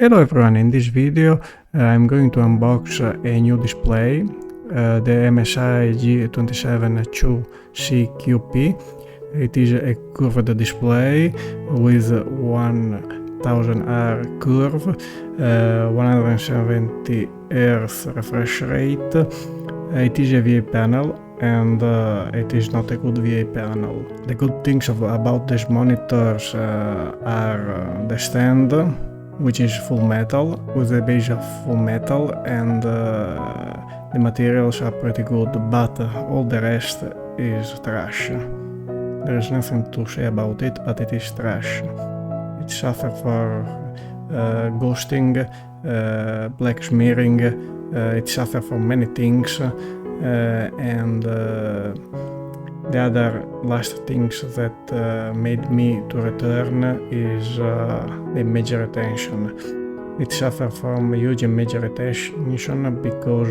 Hello everyone, in this video I'm going to unbox a new display, the MSI G272CQP. It is a curved display with 1000R curve, 170 Hz refresh rate. It is a VA panel and it is not a good VA panel. The good things about these monitors are the stand, which is full metal, with a base of full metal, and the materials are pretty good, but all the rest is trash. There is nothing to say about it, but it is trash. It suffers for ghosting, black smearing, it suffers from many things, and the other last things that made me to return is the image retention. It suffers from huge image retention because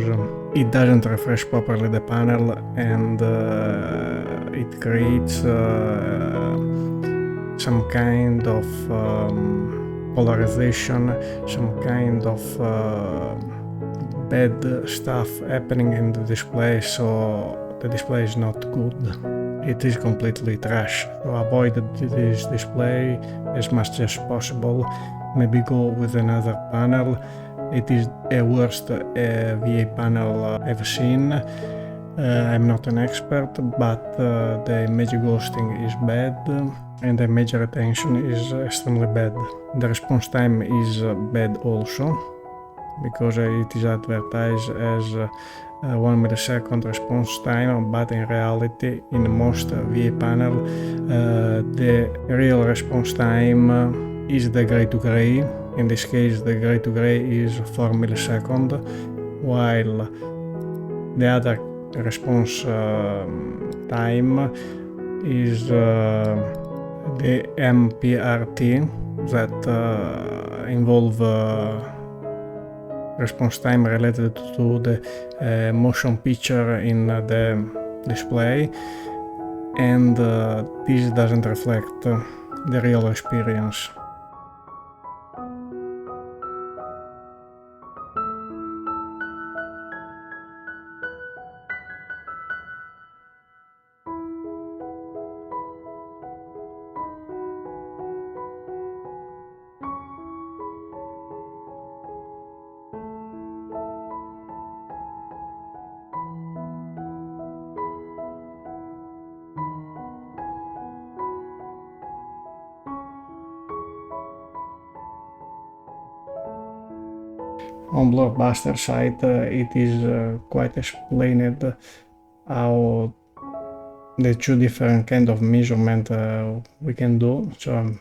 it doesn't refresh properly the panel, and it creates some kind of polarization, some kind of bad stuff happening in the display, so the display is not good. It is completely trash. So avoid this display as much as possible. Maybe go with another panel. It is the worst VA panel I've seen. I'm not an expert, but the image ghosting is bad and the image retention is extremely bad. The response time is bad also, because it is advertised as 1 millisecond response time, but in reality in most VA panel the real response time is the gray to gray. In this case the gray to gray is 4 milliseconds, while the other response time is the MPRT that involve response time related to the motion picture in the display, and this doesn't reflect the real experience. On Blockbuster site it is quite explained how the two different kind of measurement we can do. So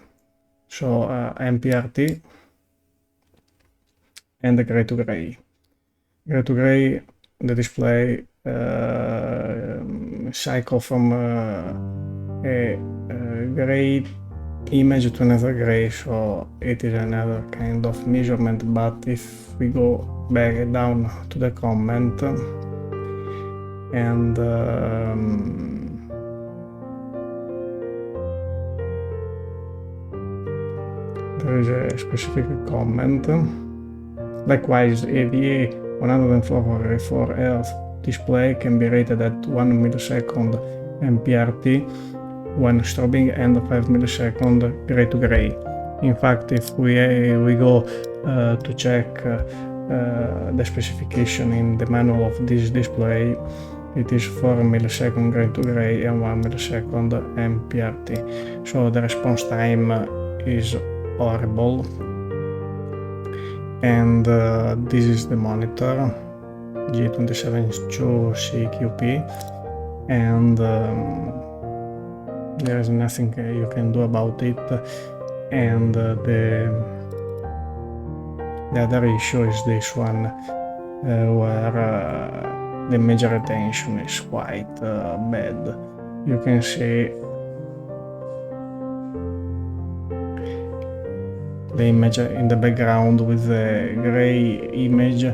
MPRT and the gray to gray. Gray to gray, the display cycle from a gray image to another gray, so it is another kind of measurement. But if we go back down to the comment and there is a specific comment. Likewise, AVA 144 Hz display can be rated at 1 millisecond MPRT when strobing and 5 millisecond gray to gray. In fact, if we go to check the specification in the manual of this display, it is 4 millisecond gray to gray and 1 millisecond MPRT. So the response time is horrible. And this is the monitor, G272CQP, and there is nothing you can do about it. And the other issue is this one, where the image retention is quite bad. You can see the image in the background with the gray image.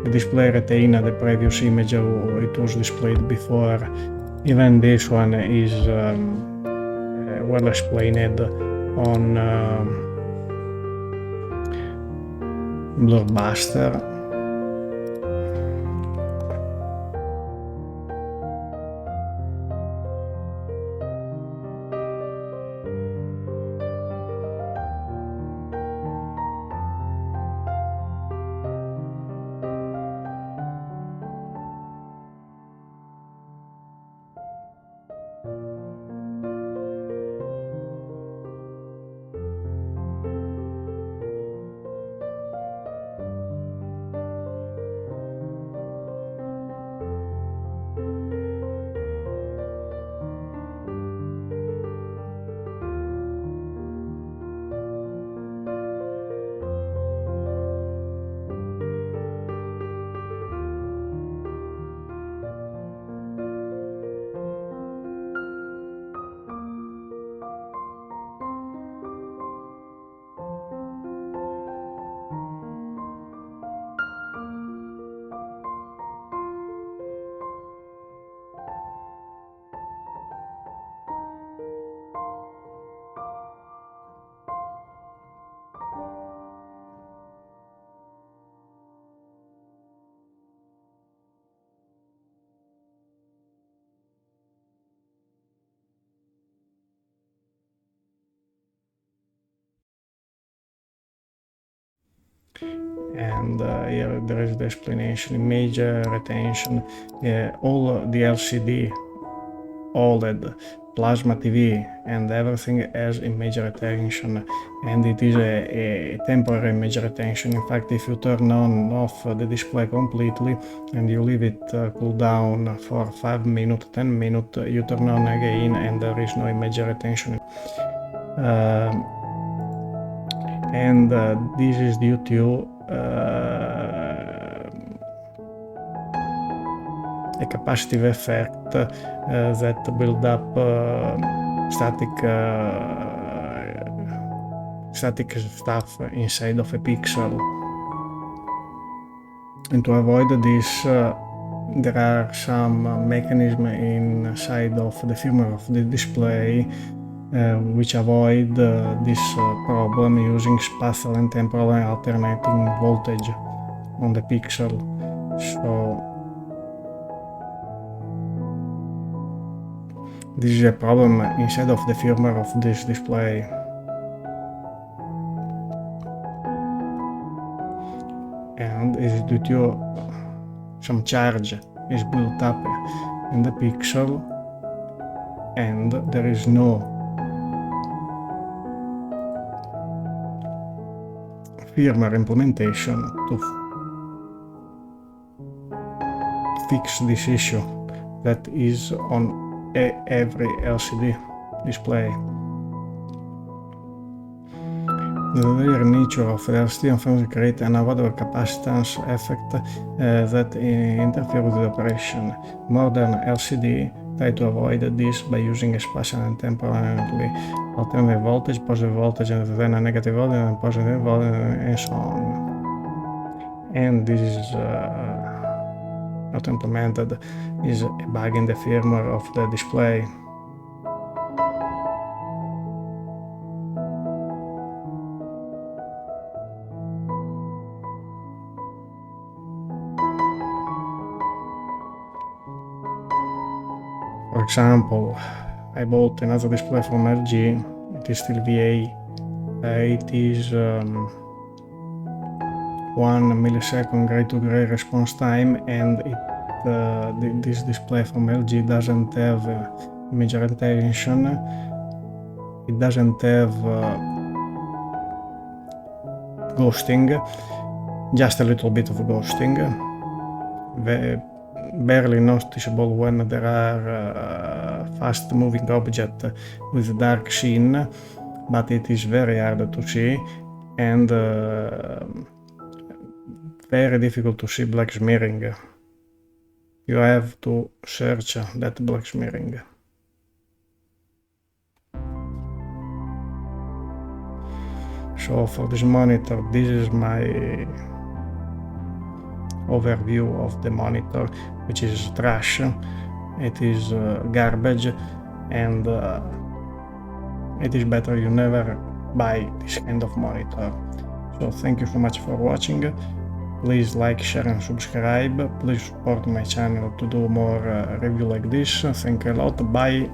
The display retains the previous image it was displayed before. Even this one is well explained on Blur Buster. And here there is the explanation: image retention, all the LCD, OLED, plasma TV, and everything has image retention, and it is a temporary image retention. In fact, if you turn on off the display completely and you leave it cool down for 5 minutes, 10 minutes, you turn on again and there is no image retention. And this is due to a capacitive effect that build up static stuff inside of a pixel. And to avoid this, there are some mechanisms inside of the firmware of the display which avoid this problem using spatial and temporal alternating voltage on the pixel. So this is a problem inside of the firmware of this display. And it is due to some charge is built up in the pixel, and there is no firmware implementation to fix this issue that is on every LCD display. The very nature of the LCD often creates an avoidable capacitance effect that interferes with the operation. Modern LCD try to avoid this by using a spatial and temporally alternating voltage, positive voltage, and then a negative voltage, and positive voltage, and so on. And this is not implemented, is a bug in the firmware of the display. For example, I bought another display from LG. It is still VA. It is 1 millisecond gray to gray response time, and this display from LG doesn't have image retention. It doesn't have ghosting, just a little bit of ghosting. Barely noticeable when there are fast moving objects with dark sheen, but it is very hard to see, and very difficult to see black smearing. You have to search that black smearing. So for this monitor, this is my overview of the monitor, which is trash. It is garbage, and it is better you never buy this kind of monitor. So thank you so much for watching. Please like, share and subscribe. Please support my channel to do more review like this. Thank you a lot. Bye.